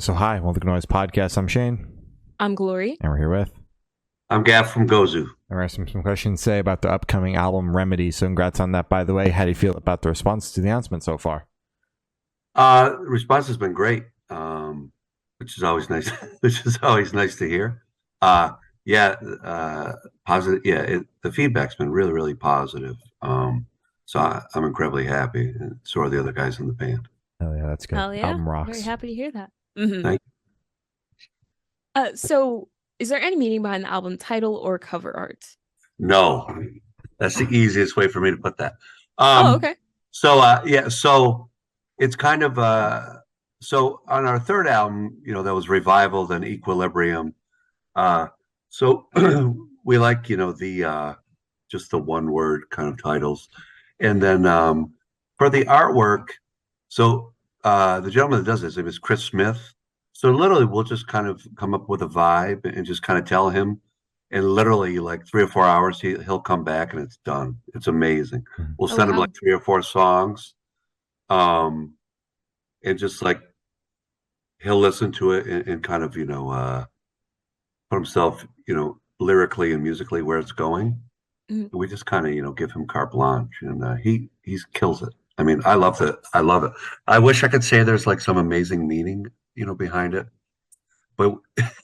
So hi, welcome to Noise Podcast. I'm Shane. I'm Glory. And we're here with... I'm Gaff from Gozu. And we have some questions to say about the upcoming album Remedy. So congrats on that, by the way. How do you feel about the response to the announcement so far? The response has been great, which is always nice. Which is always nice to hear. Positive. Yeah, the feedback's been really, really positive. So I'm incredibly happy, and so are the other guys in the band. Oh yeah, that's good. Hell yeah. Album rocks. Very happy to hear that. Mm-hmm. Thank you. So is there any meaning behind the album title or cover art? No, that's the easiest way for me to put that. Okay. So it's kind of so on our third album, that was Revival, then Equilibrium. So we like, the just the one word kind of titles. And then for the artwork, so the gentleman that does this, his name is Chris Smith. So literally we'll just kind of come up with a vibe and just kind of tell him. And literally like 3 or 4 hours, he'll come back and it's done. It's amazing. We'll send him like 3 or 4 songs. And just like he'll listen to it and kind of, put himself, lyrically and musically where it's going. And we just kind of, give him carte blanche, and he kills it. I mean, I love it. I wish I could say there's like some amazing meaning, behind it, but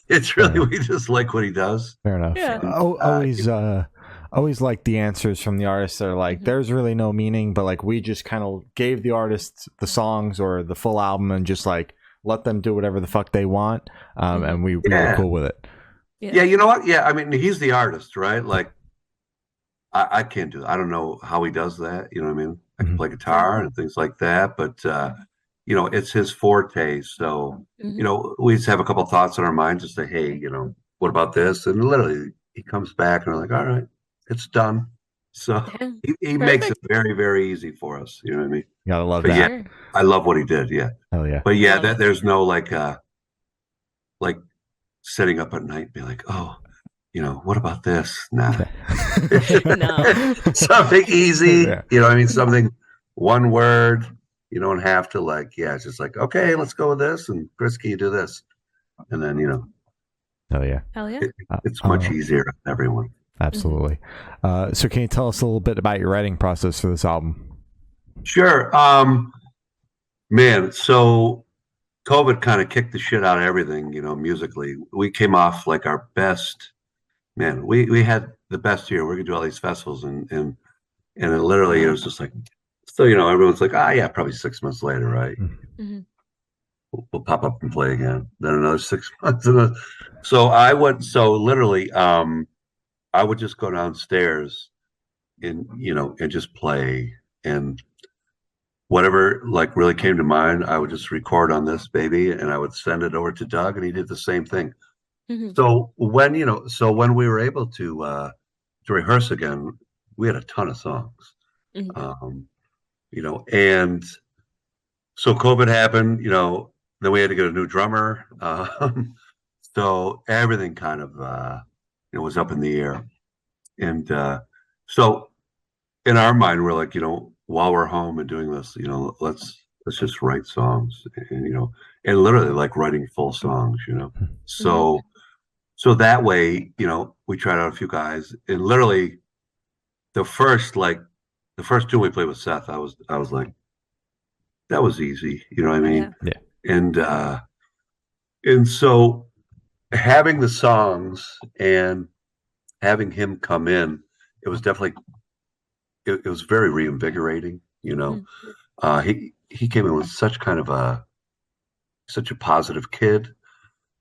it's really we just like what he does. Fair enough. Yeah. Always like the answers from the artists that are like, there's really no meaning, but like we just kind of gave the artists the songs or the full album and just like let them do whatever the fuck they want, and we were cool with it. Yeah, you know what? Yeah, I mean, he's the artist, right? Like, I can't do that. I don't know how he does that. You know what I mean? I can play guitar and things like that, but it's his forte. So, we just have a couple thoughts in our mind, just say, hey, what about this? And literally, he comes back and we're like, all right, it's done. So he makes it very, very easy for us. You know what I mean? You gotta love but that. Yeah, I love what he did. Yeah. Hell yeah. But yeah, there's no like sitting up at night and be like, oh, what about this? Nah. No. Something easy. Yeah. Something, one word. You don't have to it's just like, okay, let's go with this. And Chris, can you do this? And then, Hell yeah. Hell yeah. It's much easier on everyone. Absolutely. So can you tell us a little bit about your writing process for this album? Sure. Man, so COVID kind of kicked the shit out of everything, musically. We came off like our best, man, we had the best year. We're gonna do all these festivals and it literally, it was just like, so, everyone's like, yeah, probably 6 months later, right? Mm-hmm. We'll pop up and play again. Then another 6 months. So literally, I would just go downstairs and, and just play, and whatever like really came to mind, I would just record on this baby and I would send it over to Doug, and he did the same thing. Mm-hmm. So when we were able to rehearse again, we had a ton of songs. Mm-hmm. And so COVID happened, then we had to get a new drummer. So everything kind of, was up in the air. And so in our mind, we're like, while we're home and doing this, let's just write songs, and, and literally like writing full songs, So, so that way, we tried out a few guys, and literally the first tune we played with Seth, I was like, that was easy. You know what I mean? Yeah. And so having the songs and having him come in, it was definitely, it was very reinvigorating, Mm-hmm. He came in with such a positive kid.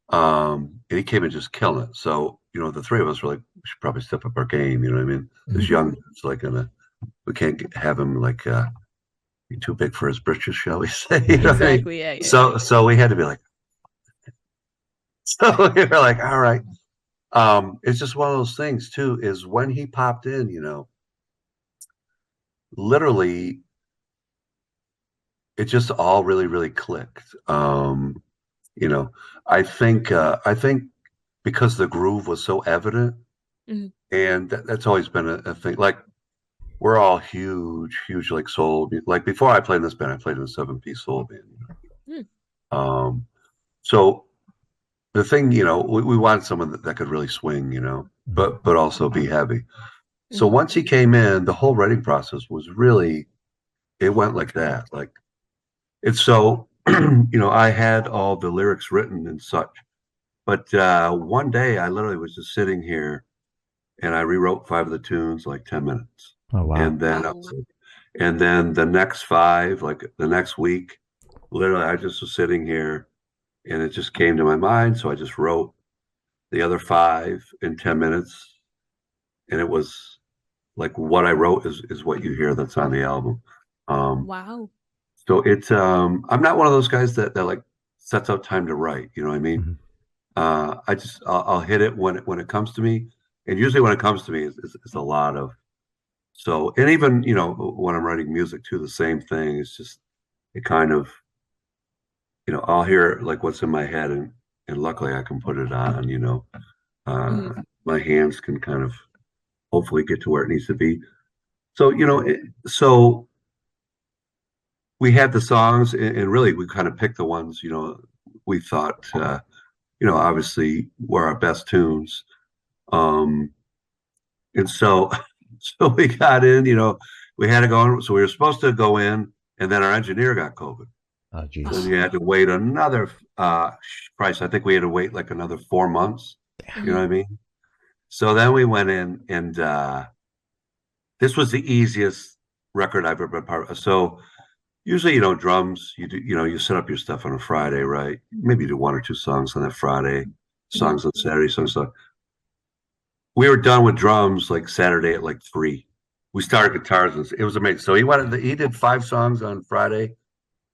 And he came in just killing it. So, the three of us were like, we should probably step up our game. You know what I mean? Mm-hmm. This young, it's like we can't have him like be too big for his britches, shall we say? Exactly. Yeah. So we had to be like, so we were like, all right. It's just one of those things too, is when he popped in, literally it just all really, really clicked. I think because the groove was so evident, mm-hmm. and that's always been a thing. Like, we're all huge like soul. Like, before I played in this band, I played in a 7-piece soul band. Mm. So the thing, we wanted someone that could really swing, but also be heavy. So Mhm. once he came in, the whole writing process was really, it went like that. Like, it's so, I had all the lyrics written and such. But one day I literally was just sitting here and I rewrote 5 of the tunes like 10 minutes. Oh wow. And then I Wow. was like, and then the next five, like the next week, literally I just was sitting here and it just came to my mind. So I just wrote the other five in 10 minutes. And it was like what I wrote is what you hear that's on the album. Um, Wow. so it's I'm not one of those guys that like sets out time to write, you know what I mean? Mhm. I'll hit it when it comes to me. And usually when it comes to me it's a lot of so and even when I'm writing music too, the same thing. It's just it kind of I'll hear like what's in my head and luckily I can put it on, Mhm. my hands can kind of hopefully get to where it needs to be. So, so we had the songs and really we kind of picked the ones, we thought, obviously were our best tunes. Um, and so, so we got in, we had to go in. So we were supposed to go in and then our engineer got COVID. Oh So then geez. you had to wait another, price. I think we had to wait like another 4 months. You know Mhm. what I mean? So then we went in and, this was the easiest record I've ever been part of. So usually, drums, you do, you set up your stuff on a Friday, right? Maybe you do 1 or 2 songs on that Friday, Mhm. songs on Saturday, songs on. We were done with drums like Saturday at like 3. We started guitars. And it was amazing. So he did 5 songs on Friday,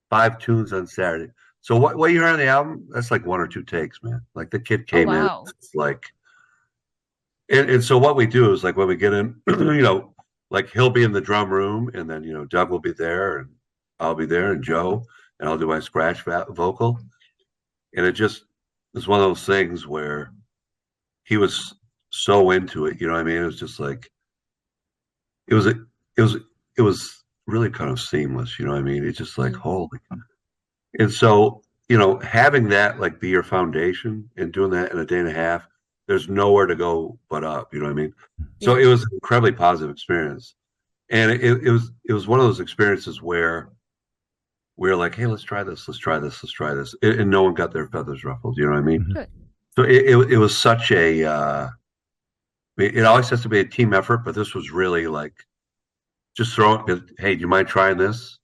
5 tunes on Saturday. So what you heard on the album, that's like 1 or 2 takes, man. Like the kid Oh came in, wow. it's like, and so what we do is like when we get in, like he'll be in the drum room, and then Doug will be there, and I'll be there, and Joe, and I'll do my scratch vocal, and it just is one of those things where he was so into it. You know what I mean? It was just like it was it was it was really kind of seamless. You know what I mean? It's just like Mhm. holy. And so having that like be your foundation and doing that in a day and a half, there's nowhere to go but up. You know what I mean? So Yeah. it was an incredibly positive experience. And it was one of those experiences where we were like, hey, let's try this, let's try this, let's try this, and no one got their feathers ruffled. You know what I mean? Mhm. Good. So it was such a. It always has to be a team effort, but this was really like just throwing. Hey, do you mind trying this?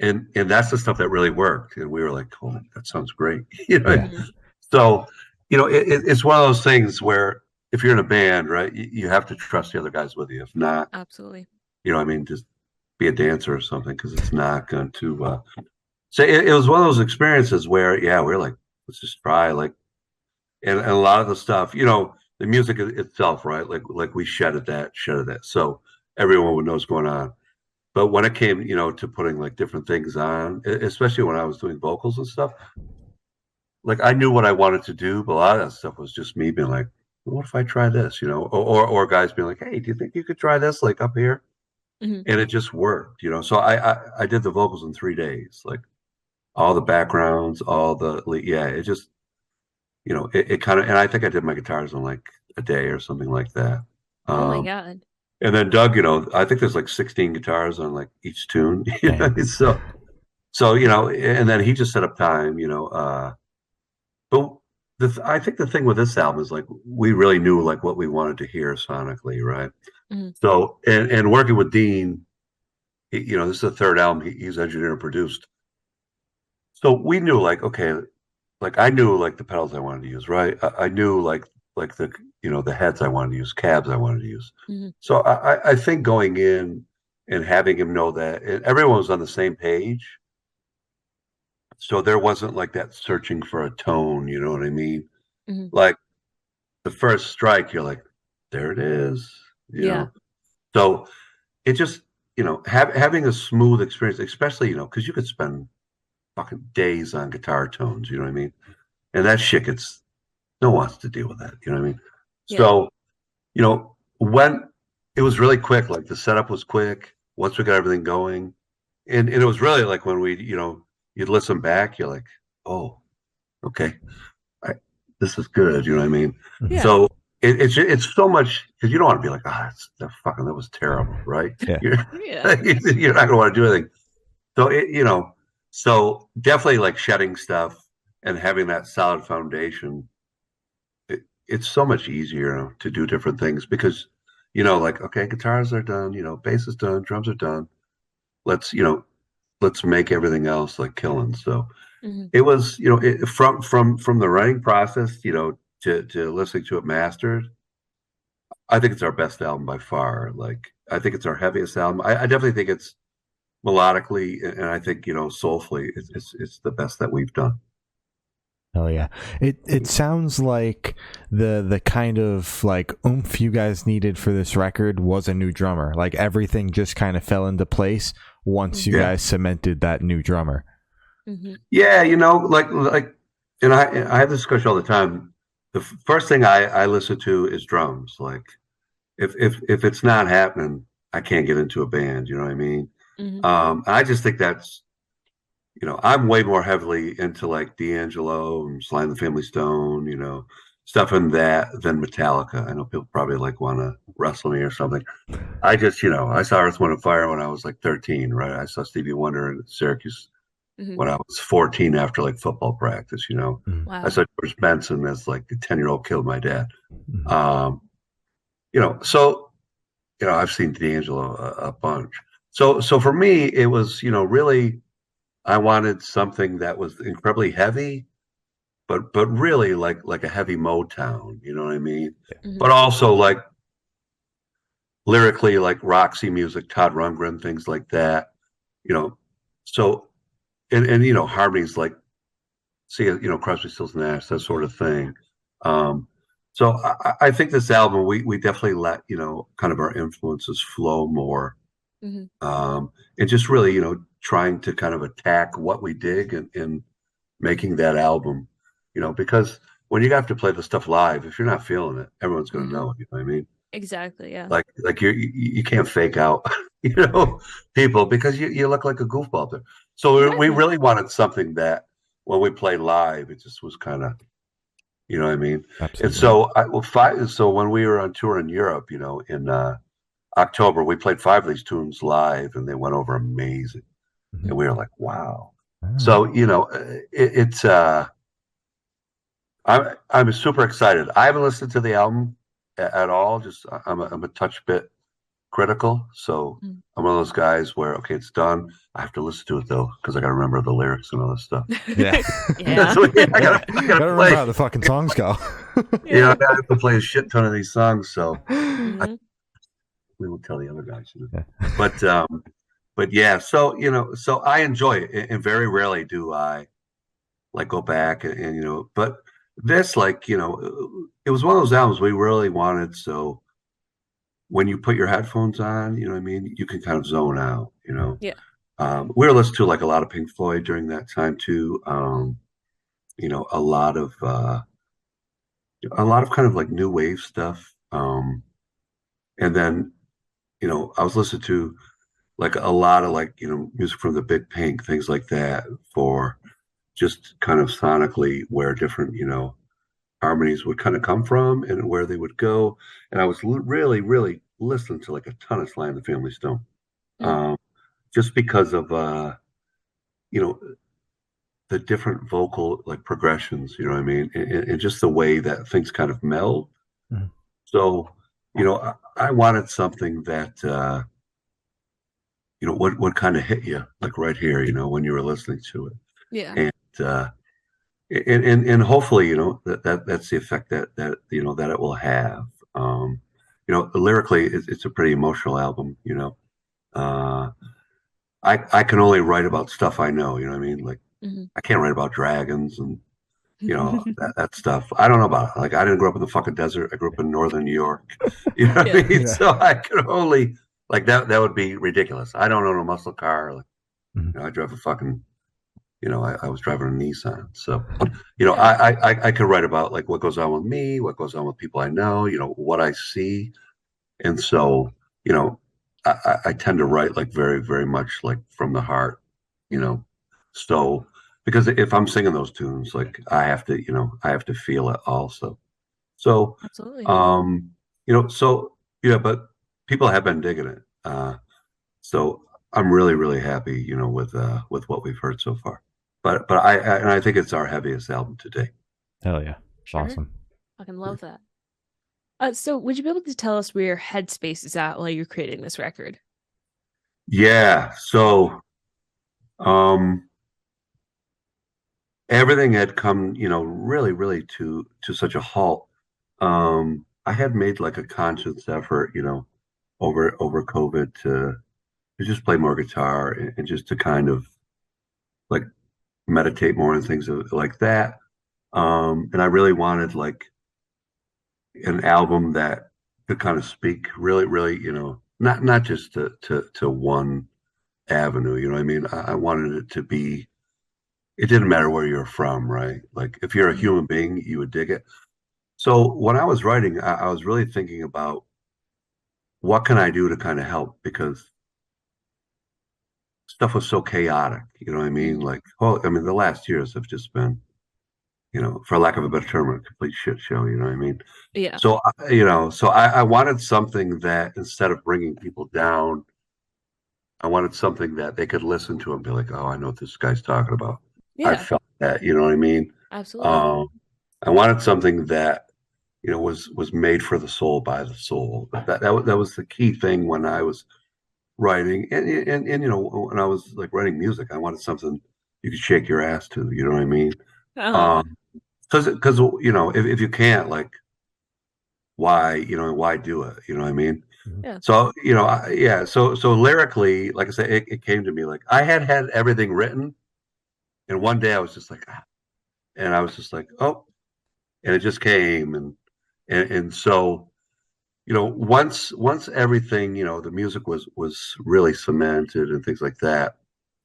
And that's the stuff that really worked. And we were like, oh, that sounds great. Yeah. Mhm. So it's one of those things where if you're in a band, right, you have to trust the other guys with you. If not, Absolutely. I mean, just be a dancer or something because it's not going to. So it was one of those experiences where, yeah, we're like, let's just try, like, and a lot of the stuff, the music itself, right? Like we shedded that, so everyone would know what's going on. But when it came, to putting like different things on, especially when I was doing vocals and stuff, like I knew what I wanted to do, but a lot of that stuff was just me being like, what if I try this, or guys being like, hey, do you think you could try this, like up here? Mhm. And it just worked, So I did the vocals in 3 days, like all the backgrounds, yeah, it just, it kind of, and I think I did my guitars in like a day or something like that. Oh my Um, God. and then Doug, I think there's like 16 guitars on like each tune, Damn. so and then he just set up time, but I think the thing with this album is like we really knew like what we wanted to hear sonically, right? Mhm. So and working with Dean, this is the third album he's engineered and produced. So we knew like okay, like I knew like the pedals I wanted to use, right? I knew like the the heads I wanted to use, cabs I wanted to use. Mhm. So I think going in and having him know that and everyone was on the same page. So there wasn't like that searching for a tone, you know what I mean? Mhm. Like the first strike, you're like, there it is, Yeah. So it just, having a smooth experience, especially, because you could spend fucking days on guitar tones, you know what I mean? And that shit gets, no one wants to deal with that, you know what I mean? Yeah. So, when it was really quick, like the setup was quick, once we got everything going, and it was really like when we, you'd listen back, you're like, oh, okay, I, this is good. You know what I mean? Yeah. So it's so much because you don't want to be like, that was terrible, right? Yeah. Yeah. You're not gonna want to do anything. So so definitely like shedding stuff and having that solid foundation. It's so much easier to do different things because like, okay, guitars are done, bass is done, drums are done. Let's let's make everything else like killing. So Hmm. it was from the writing process, to listening to it mastered. I think it's our best album by far. Like I think it's our heaviest album. I definitely think it's melodically, and I think soulfully, it's the best that we've done. Oh yeah. It sounds like the kind of like oomph you guys needed for this record was a new drummer. Like everything just kind of fell into place once you guys cemented that new drummer. Hmm. Yeah, like, and I have this discussion all the time. The first thing I listen to is drums. Like, if it's not happening, I can't get into a band. You know what I mean? Hmm. I just think that's I'm way more heavily into like D'Angelo and Sly and the Family Stone, stuff in that than Metallica. I know people probably like want to wrestle me or something. I just, I saw Earth, Wind and Fire when I was like 13, right? I saw Stevie Wonder in Syracuse Hmm. when I was 14 after like football practice. I Wow. saw George Benson as like a 10-year-old killed my dad. Mm-hmm. So I've seen D'Angelo a bunch. So for me, it was really I wanted something that was incredibly heavy, but really like a heavy Motown. You know what I mean? Hmm. But also like lyrically like Roxy music, Todd Rundgren, things like that. You know, so and harmonies like see Crosby, Stills Nash, that sort of thing. Um, so I think this album we definitely let kind of our influences flow more, Hmm. and just really trying to kind of attack what we dig and making that album, because when you have to play the stuff live, if you're not feeling it, everyone's going to Hmm. know it. You know what I mean? Exactly. Yeah. Like you can't fake out, you know, people because you look like a goofball there. So we Exactly. really wanted something that when we played live, it just was kind of, you know what I mean? And Absolutely. so so when we were on tour in Europe, in October, we played 5 of these tunes live and they went over amazing. And we Hmm. were like, wow. All right. So, it's I'm super excited. I haven't listened to the album at all. Just I'm a touch bit critical. So I'm one of those guys where okay, it's done. I have to listen to it though because I got to remember the lyrics and all this stuff. Yeah. Yeah. So yeah, I Gotta gotta remember play. how the fucking songs go. Yeah. I have to play a shit ton of these songs. So Hmm. we will tell the other guys. Yeah. But yeah. So so I enjoy it, and very rarely do I like go back and but this like it was one of those albums we really wanted. So when you put your headphones on, you know what I mean, you can kind of zone out. Yeah. We were listening to like a lot of Pink Floyd during that time too. A lot of kind of like new wave stuff. And then I was listening to like a lot of like music from the Big Pink, things like that, for just kind of sonically where different harmonies would kind of come from and where they would go. And I was really, really listening to like a ton of Sly and the Family Stone, Mm. um, just because of you know the different vocal like progressions. You know what I mean, and just the way that things kind of meld. Mhm. So I wanted something that would kind of hit you like right here, when you were listening to it, Yeah. and and hopefully that's the effect that that it will have. Lyrically it's a pretty emotional album. uh I can only write about stuff I know. You know what I mean? Like Hmm. I can't write about dragons and that stuff. I don't know about it. Like I didn't grow up in the fucking desert. I grew up in northern New York. You know what I Yeah. mean? Yeah. So I could only like that would be ridiculous. I don't own a muscle car. Like Mhm. I drive a fucking I was driving a Nissan. So, Yeah. I could write about like what goes on with me, what goes on with people I know, what I see. And so, you know, I tend to write like very, very much like from the heart, you Hmm. know. So, because if I'm singing those tunes, like I have to, I have to feel it also. So, Absolutely. so yeah, but people have been digging it. So I'm really, really happy, with what we've heard so far. But and I think it's our heaviest album to date. Hell yeah. Sure. Awesome. Fucking love that. So would you be able to tell us where your headspace is at while you're creating this record? Yeah. So, um, everything had come, really, really to such a halt. I had made like a conscious effort, over COVID to just play more guitar and just to kind of like meditate more and things like that. And I really wanted like an album that could kind of speak really, really, not just to one avenue, you know what I mean? I wanted it to be, it didn't matter where you're from, right? Like if you're a human being, you would dig it. So when I was writing, I was really thinking about what can I do to kind of help because stuff was so chaotic, you know what I mean? Like, I mean, the last years have just been, for lack of a better term, a complete shit show, you know what I mean? Yeah. So, so I wanted something that instead of bringing people down, I wanted something that they could listen to and be like, oh, I know what this guy's talking about. I Yeah. felt that, you know what I mean? Absolutely. I wanted something that, was made for the soul by the soul. That was the key thing when I was writing, and when I was like writing music, I wanted something you could shake your ass to. You know what I mean? Uh-huh. Because if you can't, like, why do it? You know what I mean? Yeah. So So lyrically, like I said, it came to me like I had everything written, and one day I was just like, and I was just like, oh, and it just came, and so once everything, the music was really cemented and things like that.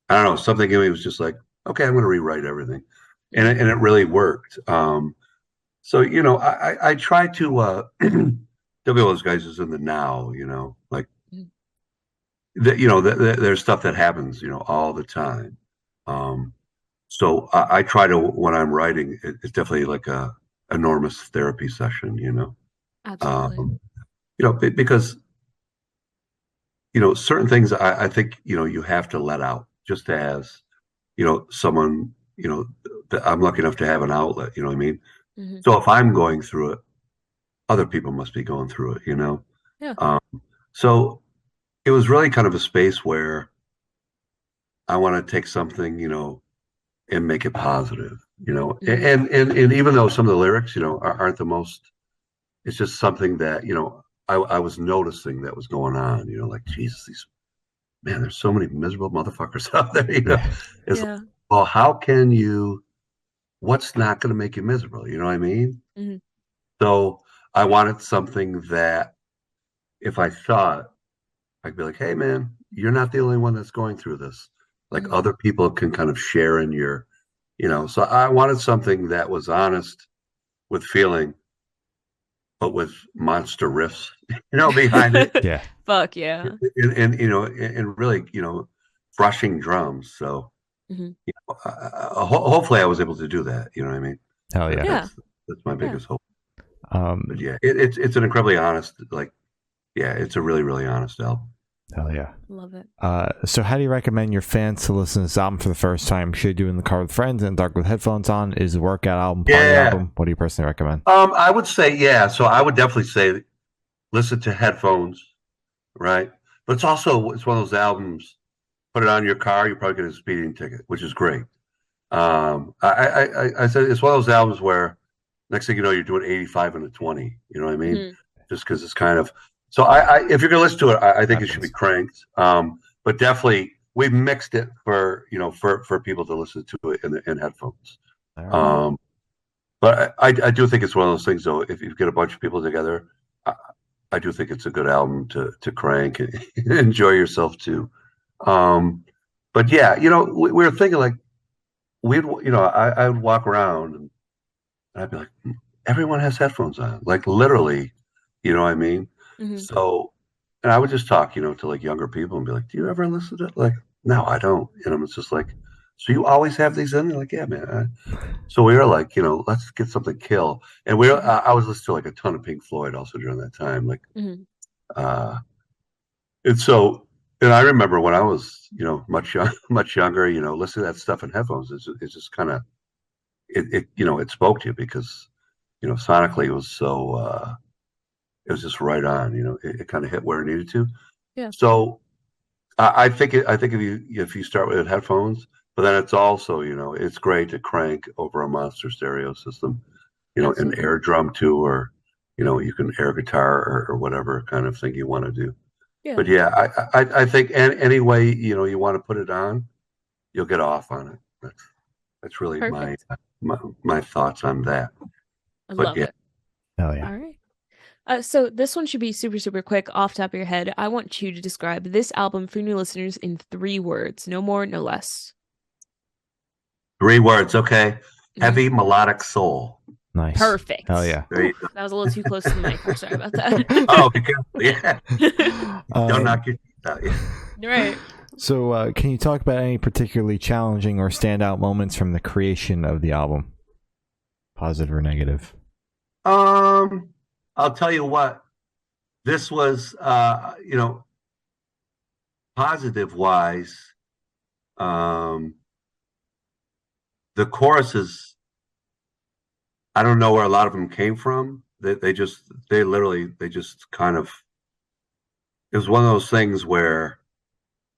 I don't know, something in me was just like, okay, I'm going to rewrite everything, and it really worked. So I try to W those guys is in the now, like that, there's stuff that happens, all the time. Um, so I try to when I'm writing, it's definitely like a enormous therapy session, Absolutely. Because certain things I think you have to let out just as someone that I'm lucky enough to have an outlet, you know what I mean? So if I'm going through it, other people must be going through it, Yeah. So it was really kind of a space where I want to take something, and make it positive, and even though some of the lyrics, aren't the most, it's just something that, I was noticing that was going on, like, Jesus, man, there's so many miserable motherfuckers out there, It's Yeah. like, well, how can what's not going to make you miserable? You know what I mean? So I wanted something that if I saw it, I'd be like, hey, man, you're not the only one that's going through this. Like other people can kind of share in your, so I wanted something that was honest with feeling, but with monster riffs, behind it. Yeah. Fuck yeah. And really, brushing drums. So hopefully I was able to do that. You know what I mean? Hell yeah. That's my biggest hope. But yeah, it's an incredibly honest, like, yeah, it's a really, really honest album. Hell yeah. Love it. So how do you recommend your fans to listen to this album for the first time? Should you do it in the car with friends and dark with headphones on? Is a workout album, party album? What do you personally recommend? I would say, yeah. So I would definitely say listen to headphones, right? But it's one of those albums, put it on your car, you probably get a speeding ticket, which is great. I said it's one of those albums where next thing you know, you're doing 85 and a 20. You know what I mean? Just because it's kind of, so if you're gonna listen to it, I think it should be cranked. But definitely we've mixed it for for people to listen to it in headphones. Right. But I do think it's one of those things though. If you get a bunch of people together, I do think it's a good album to crank and enjoy yourself too. But yeah, we were thinking like I would walk around and I'd be like, everyone has headphones on, like literally, you know what I mean? So, and I would just talk, to like younger people and be like, do you ever listen to it? Like, no, I don't. And it's just like, so you always have these in? They're like, yeah, man. So we were like, let's get something kill. And I was listening to like a ton of Pink Floyd also during that time. Like, Mhm. and so, and I remember when I was, much younger, listening to that stuff in headphones, it's just kind of, it spoke to you because, sonically it was so, it was just right on, it kind of hit where it needed to. Yeah. So I think if you start with headphones, but then it's also, it's great to crank over a monster stereo system, an air drum too, or, you can air guitar or whatever kind of thing you want to do. Yeah. But yeah, I think any way, you want to put it on, you'll get off on it. That's really my thoughts on that. I love it. Hell yeah. All right. So this one should be super, super quick off the top of your head. I want you to describe this album for new listeners in 3 words. No more, no less. 3 words. Okay. Heavy melodic soul. Nice. Perfect. Hell yeah. That was a little too close to the mic. I'm sorry about that. Oh, be careful. Yeah. Don't knock your teeth out. Yeah. Right. So can you talk about any particularly challenging or standout moments from the creation of the album? Positive or negative? I'll tell you what. This was, positive wise, the choruses, I don't know where a lot of them came from. They just kind of, it was one of those things where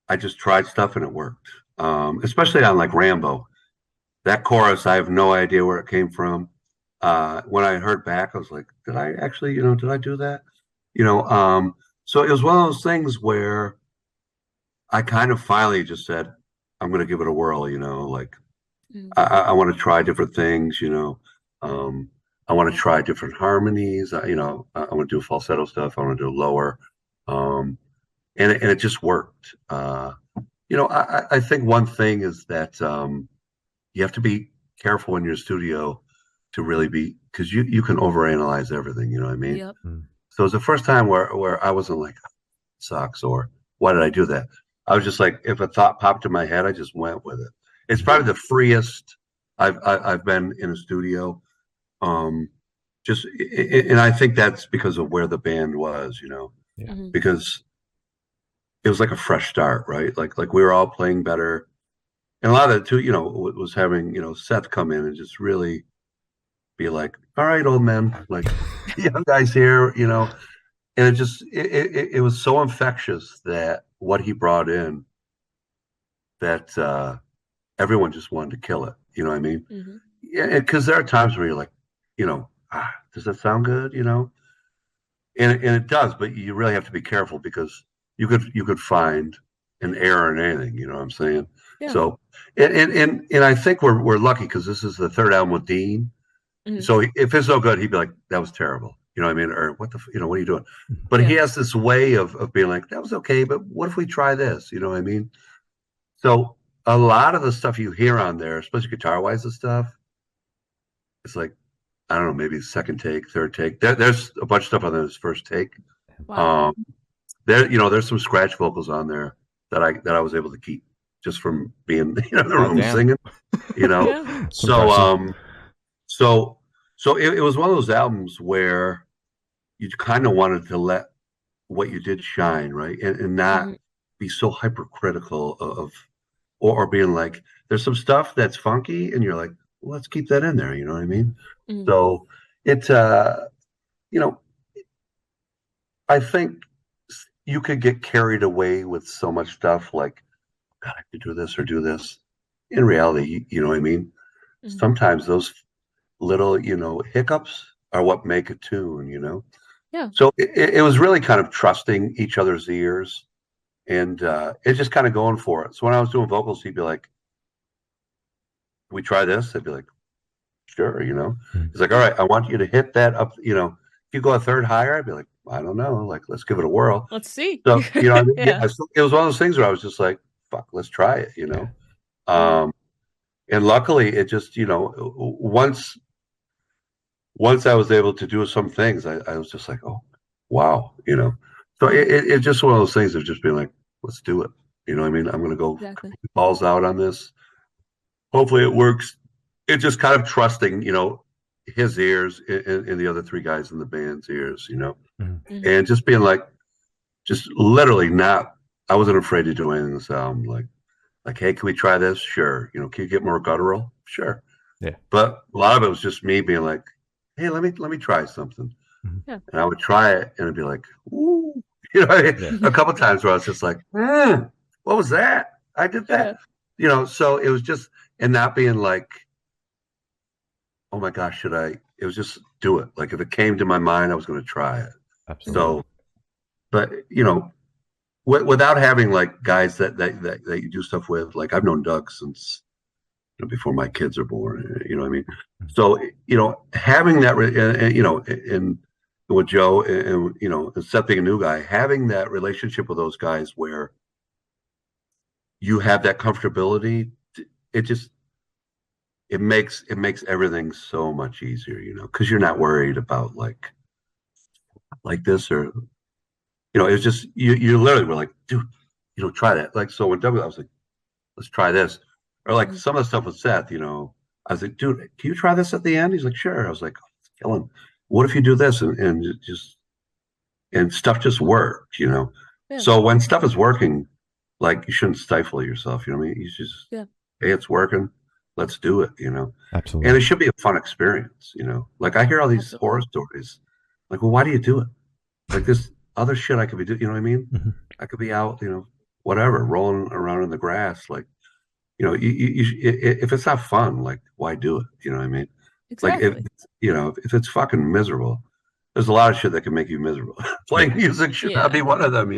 I just tried stuff and it worked. Especially on like Rambo. That chorus, I have no idea where it came from. When I heard back, I was like, did I actually, did I do that? So it was one of those things where I kind of finally just said, I'm going to give it a whirl, like I want to try different things, I want to try different harmonies. I want to do falsetto stuff. I want to do lower. And it just worked. I think one thing is that you have to be careful in your studio to really be, because you can overanalyze everything, you know what I mean? Yep. So it was the first time where I wasn't like, sucks, or why did I do that? I was just like, if a thought popped in my head, I just went with it. It's probably the freest I've been in a studio. And I think that's because of where the band was, because it was like a fresh start, right? Like we were all playing better. And a lot of it too, was having, Seth come in and just really be like, all right, old man, like young guys here, and it was so infectious that what he brought in, that everyone just wanted to kill it. You know what I mean? Mm-hmm. Yeah, because there are times where you're like, does that sound good? And it does, but you really have to be careful because you could find an error in anything. You know what I'm saying? Yeah. So and I think we're lucky because this is the 3rd album with Dean. Mm-hmm. So if it's no good, he'd be like, that was terrible. You know what I mean? Or what what are you doing? But he has this way of being like, that was okay, but what if we try this? You know what I mean? So a lot of the stuff you hear on there, especially guitar-wise and stuff, it's like, I don't know, maybe 2nd take, 3rd take. There's a bunch of stuff on there that's 1st take. Wow. There's some scratch vocals on there that I was able to keep just from being in the room singing. Yeah. So it was one of those albums where you kind of wanted to let what you did shine, right? And not be so hypercritical of or being like, there's some stuff that's funky and you're like, well, let's keep that in there, you know what I mean? Mm-hmm. So it's I think you could get carried away with so much stuff like, God, I could do this or do this. In reality, you know what I mean? Mm-hmm. Sometimes those little, hiccups are what make a tune, Yeah. So it was really kind of trusting each other's ears and it's just kind of going for it. So when I was doing vocals, he'd be like, we try this? I'd be like, sure, Mm-hmm. He's like, all right, I want you to hit that up, if you go a 3rd higher, I'd be like, I don't know, like, let's give it a whirl. Let's see. So, what I mean? Yeah. So it was one of those things where I was just like, fuck, let's try it, And luckily it just, once I was able to do some things, I was just like, oh, wow, So it's just one of those things of just being like, let's do it. You know what I mean? I'm going to go balls out on this. hopefully it works. It's just kind of trusting, his ears and the other three guys in the band's ears, Mhm. and just being like, just literally not. I wasn't afraid to do anything. This album, like, hey, can we try this? Sure. Can you get more guttural? Sure. Yeah. But a lot of it was just me being like, hey, let me try something. Mhm. Yeah. And I would try it and it'd be like, ooh, a couple times where I was just like, what was that? I did that. So it was just, and not being like, oh my gosh, should I? It was just do it. Like if it came to my mind, I was going to try it. Absolutely. So, but without having like guys that you do stuff with, like I've known Doug since before my kids are born. You know what I mean? So having that, and with Joe, and instead of being a new guy, having that relationship with those guys where you have that comfortability, it makes everything so much easier, because you're not worried about like this or it's just you literally were like, dude, try that. Like so when I was like, let's try this. Or like some of the stuff with Seth, I was like, dude, can you try this at the end? He's like, sure. I was like, oh, it's killing. What if you do this and stuff just worked, Yeah. So when stuff is working, like you shouldn't stifle yourself, you know what I mean? You just hey, it's working. Let's do it, Absolutely. And it should be a fun experience, Like I hear all these horror stories. Like, well, why do you do it? Like this other shit I could be doing, you know what I mean? Mm-hmm. I could be out, whatever, rolling around in the grass, like if it's not fun, like why do it? You know what I mean? Exactly. Like if it's fucking miserable, there's a lot of shit that can make you miserable. Playing music should not be one of them.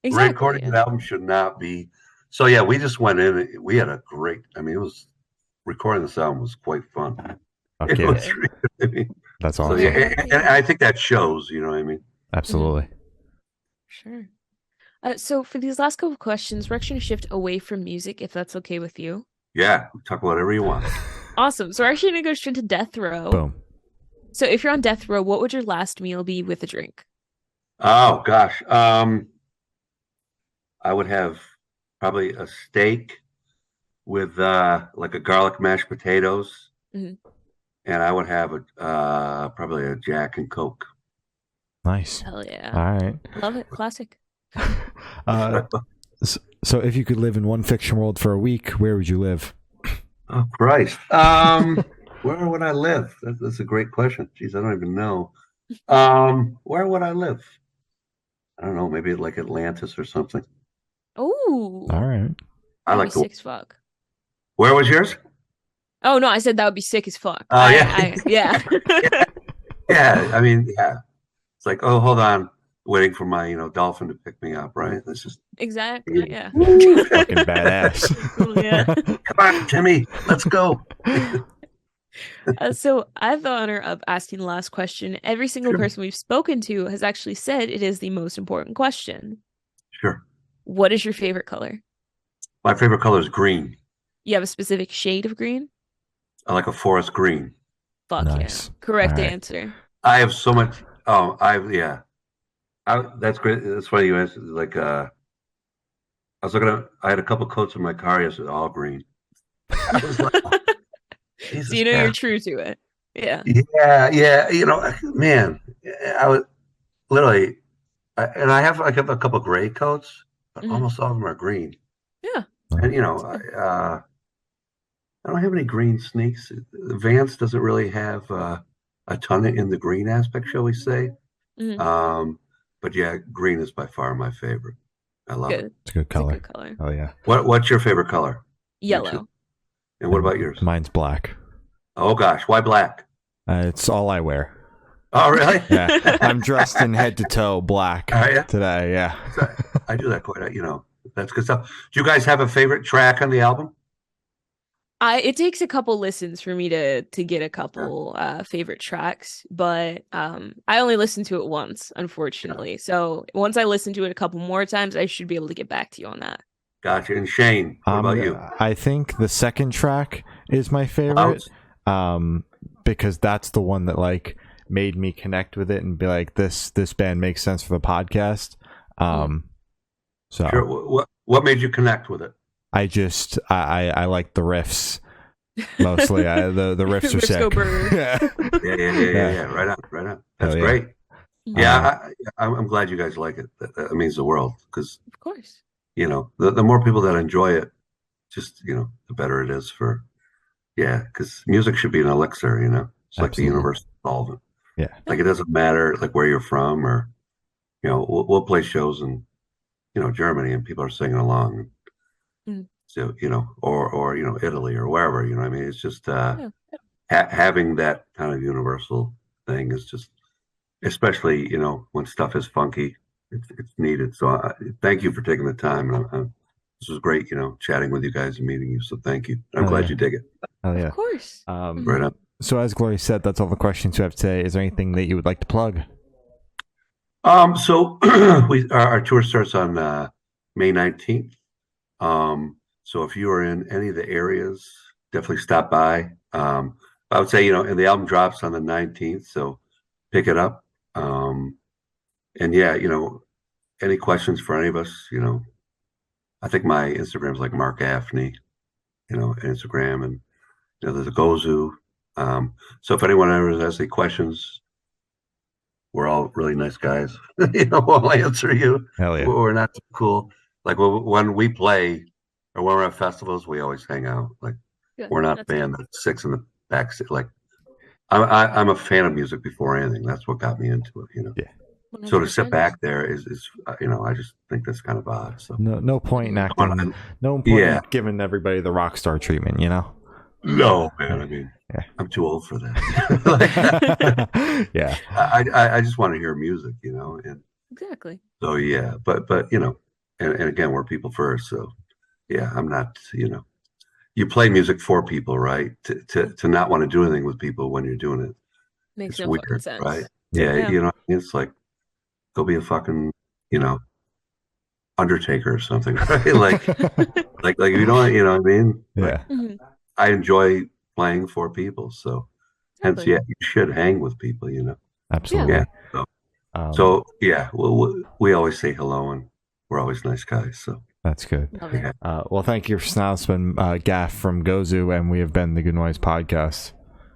Exactly. Recording an album should not be. So yeah, we just went in. We had a great. I mean, it was recording this album was quite fun. Okay. That's awesome. So, and I think that shows. You know what I mean? Absolutely. Sure. So for these last couple of questions, we're actually going to shift away from music, if that's okay with you. Yeah, talk whatever you want. Awesome. So we're actually going to go straight to death row. Boom. So if you're on death row, what would your last meal be with a drink? Oh gosh, I would have probably a steak with like a garlic mashed potatoes, and I would have probably a Jack and Coke. Nice. Hell yeah! All right. Love it. Classic. So if you could live in one fiction world for a week, where would you live? Oh Christ! Where would I live? That's a great question. Jeez, I don't even know. Where would I live? I don't know. Maybe like Atlantis or something. Oh. All right. I like sick as fuck. Where was yours? Oh no, I said that would be sick as fuck. Oh yeah. Yeah. Yeah. I mean, yeah. It's like, oh, hold on, waiting for my dolphin to pick me up, right? That's just exactly. Yeah. Fucking badass. Yeah. Come on, Timmy, let's go. So I have the honor of asking the last question. Every single person we've spoken to has actually said it is the most important question. Sure. What is your favorite color? My favorite color is green. You have a specific shade of green? I like a forest green. Fuck nice. Yeah. Correct right. answer. I have so much. Oh, that's great. That's funny you answered. Like, I was looking at. I had a couple coats in my car yesterday, all green. I was like, so you're true to it. Yeah. Yeah. Man, I was literally, and I have a couple gray coats, but almost all of them are green. Yeah. And I don't have any green sneaks. Vance doesn't really have a ton in the green aspect, shall we say? But yeah, green is by far my favorite. I love it. It's a good color. It's a good color. Oh yeah. What's your favorite color? Yellow. And what about yours? Mine's black. Oh gosh, why black? It's all I wear. Oh really? Yeah, I'm dressed in head to toe black today. Yeah, I do that quite. That's good stuff. Do you guys have a favorite track on the album? It takes a couple listens for me to get a couple favorite tracks, but I only listened to it once, unfortunately. So once I listen to it a couple more times, I should be able to get back to you on that. Gotcha. And Shane, what about you? I think the second track is my favorite, because that's the one that like made me connect with it and be like, this band makes sense for the podcast. So sure. What made you connect with it? I like the riffs. Mostly, the riffs are Riffs go sick. burr. Yeah. Right on. That's yeah. great. Mhm. Yeah, I'm glad you guys like it. That means the world because Of course. the more people that enjoy it, just the better it is for because music should be an elixir. It's like the Absolutely. universal solvent. Yeah. Like it doesn't matter like where you're from or we'll play shows in Germany and people are singing along. Mm. So or Italy or wherever. I mean, it's just Yeah. having that kind of universal thing is just, especially when stuff is funky, it's needed. So thank you for taking the time. This was great, chatting with you guys and meeting you. So thank you. I'm glad you dig it. Oh yeah. Of course. Right on. So as Glory said, that's all the questions you have today. Is there anything that you would like to plug? So our tour starts on May 19th. So if you are in any of the areas, definitely stop by. I would say, and the album drops on the 19th, so pick it up. And yeah, any questions for any of us, I think my Instagram is like Marc Gaffney, Instagram, and there's a Gozu. So if anyone ever has any questions, we're all really nice guys. We'll answer you. Hell yeah. We're not too cool. Like when we play or when we're at festivals, we always hang out. Like we're not a band that sits in the back seat. Like I'm a fan of music before anything. That's what got me into it. Yeah. 100%. So to sit back there is I just think that's kind of odd. So No point in acting. No point in giving everybody the rock star treatment. No, man. I mean, I'm too old for that. Yeah. I just want to hear music, and Exactly. so yeah, but and again, we're people first. So yeah, I'm not, you play music for people, right? To not want to do anything with people when you're doing it. Makes It's no weird, fucking sense. right? Yeah. Yeah. It's like, go be a fucking, Undertaker or something, right? like you don't, what I mean? Yeah. Mhm. I enjoy playing for people, so hence, Exactly. you should hang with people, Absolutely. Yeah. So yeah, we always say hello, and we're always nice guys. So that's good. Love it. Well, thank you for now. It's been Gaff from Gozu, and we have been the Good Noise Podcast.